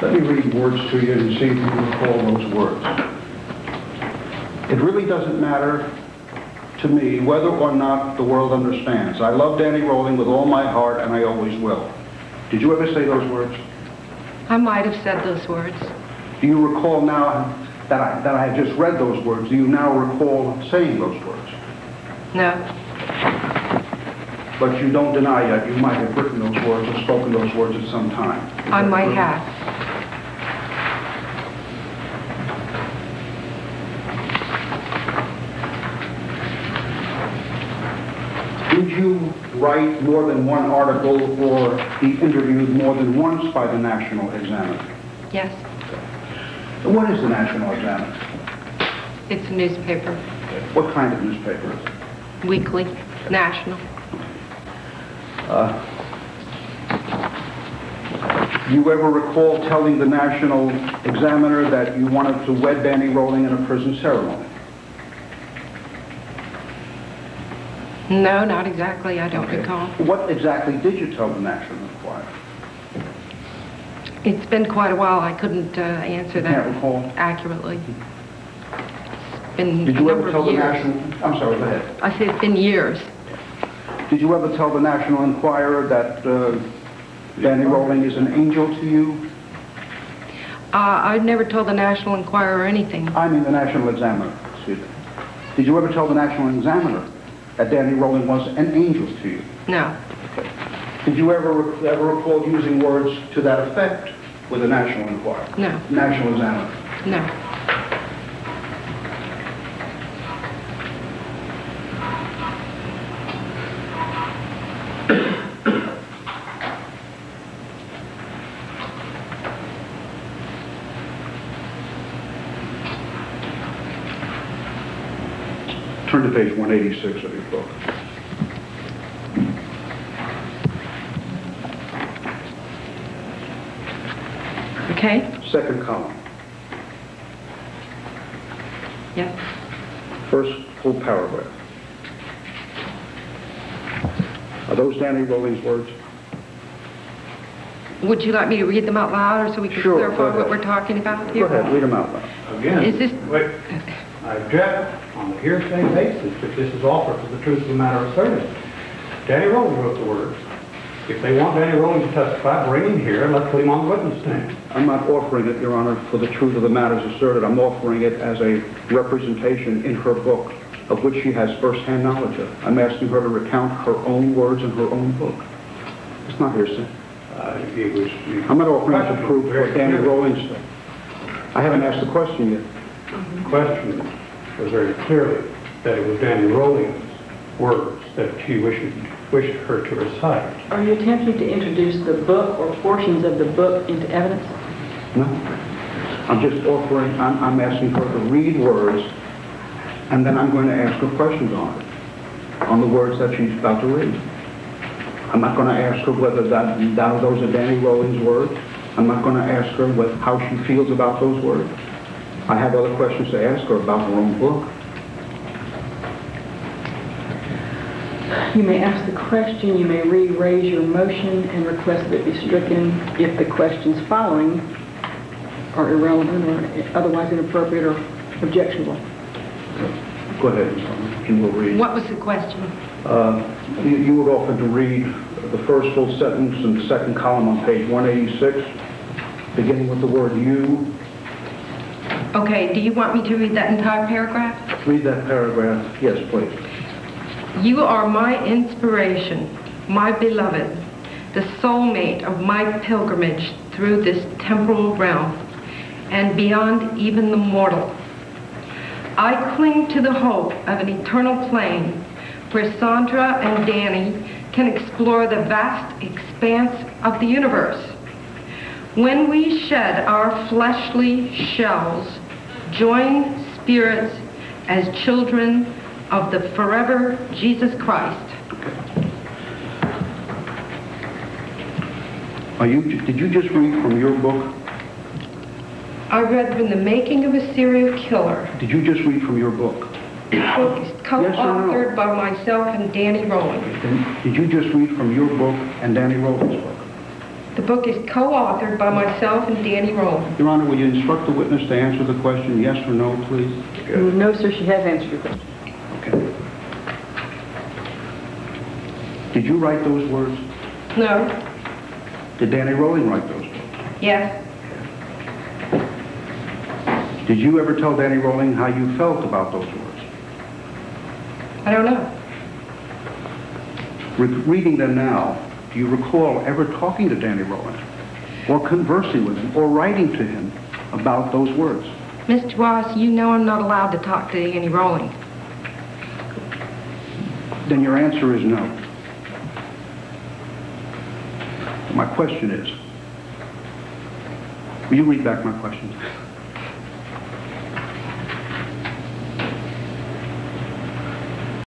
Let me read words to you and see if you can recall those words. It really doesn't matter to me whether or not the world understands. I love Danny Rolling with all my heart, and I always will. Did you ever say those words? I might have said those words. Do you recall now that I have just read those words? Do you now recall saying those words? No. But you don't deny that you might have written those words or spoken those words at some time. I might have. Did you write more than one article or be interviewed more than once by the National Examiner? Yes. What is the National Examiner? It's a newspaper. What kind of newspaper? Weekly. National. You ever recall telling the National Examiner that you wanted to wed Danny Rolling in a prison ceremony? No, not exactly. I don't recall. What exactly did you tell the National Enquirer? It's been quite a while. I couldn't answer that Can't recall? accurately. It's been Did a you number ever tell of the years. National... I'm sorry, go ahead. I said it's been years. Did you ever tell the National Enquirer that Danny Rolling is an angel to you? I've never told the National Enquirer anything. I mean the National Examiner, excuse me. Did you ever tell the National Examiner that Danny Rolling was an angel to you? No. Okay. Did you ever recall using words to that effect with the National Enquirer? No. National Examiner? No. Turn to page 186 of your book. Okay? Second column. Yes. First full paragraph. Are those Danny Rolling's words? Would you like me to read them out loud or so we can Sure, clarify go ahead. what we're talking about Go here? ahead, read them out loud. Again, Is this... wait, I object on the hearsay basis if this is offered for the truth of the matter asserted. Danny Rolling wrote the words. If they want Danny Rolling to testify, bring him here and let's put him on the witness stand. I'm not offering it, Your Honor, for the truth of the matters asserted. I'm offering it as a representation in her book of which she has first-hand knowledge of. I'm asking her to recount her own words in her own book. It's not hearsay. I'm not offering to prove what Danny Rolling said. I haven't asked the question yet. The question was very clearly that it was Danny Rolling's words that she wished her to recite. Are you attempting to introduce the book or portions of the book into evidence? No. I'm just offering, I'm asking her to read words, and then I'm going to ask her questions on it, on the words that she's about to read. I'm not going to ask her whether those are Danny Rolling's words. I'm not going to ask her how she feels about those words. I have other questions to ask her about her own book. You may ask the question, you may re-raise your motion and request that it be stricken if the questions following are irrelevant or otherwise inappropriate or objectionable. Go ahead, Ms. London, and we'll read. What was the question? You would offer to read the first full sentence in the second column on page 186, beginning with the word you. Okay, do you want me to read that entire paragraph? Read that paragraph. Yes, please. You are my inspiration, my beloved, the soulmate of my pilgrimage through this temporal realm and beyond even the mortal. I cling to the hope of an eternal plane where Sondra and Danny can explore the vast expanse of the universe. When we shed our fleshly shells, join spirits as children of the forever Jesus Christ. Did you just read from your book? I read from The Making of a Serial Killer. Did you just read from your book? The book is co-authored by myself and Danny Rolling. Did you just read from your book and Danny Rolling's book? The book is co-authored by myself and Danny Rowland. Your Honor, will you instruct the witness to answer the question, yes or no, please? No, sir, she has answered your question. Okay. Did you write those words? No. Did Danny Rowling write those words? Yes. Did you ever tell Danny Rowling how you felt about those words? I don't know. Reading them now, do you recall ever talking to Danny Rowling, or conversing with him, or writing to him about those words? Mr. Wass, you know I'm not allowed to talk to Danny Rowling. Then your answer is no. My question is, will you read back my question?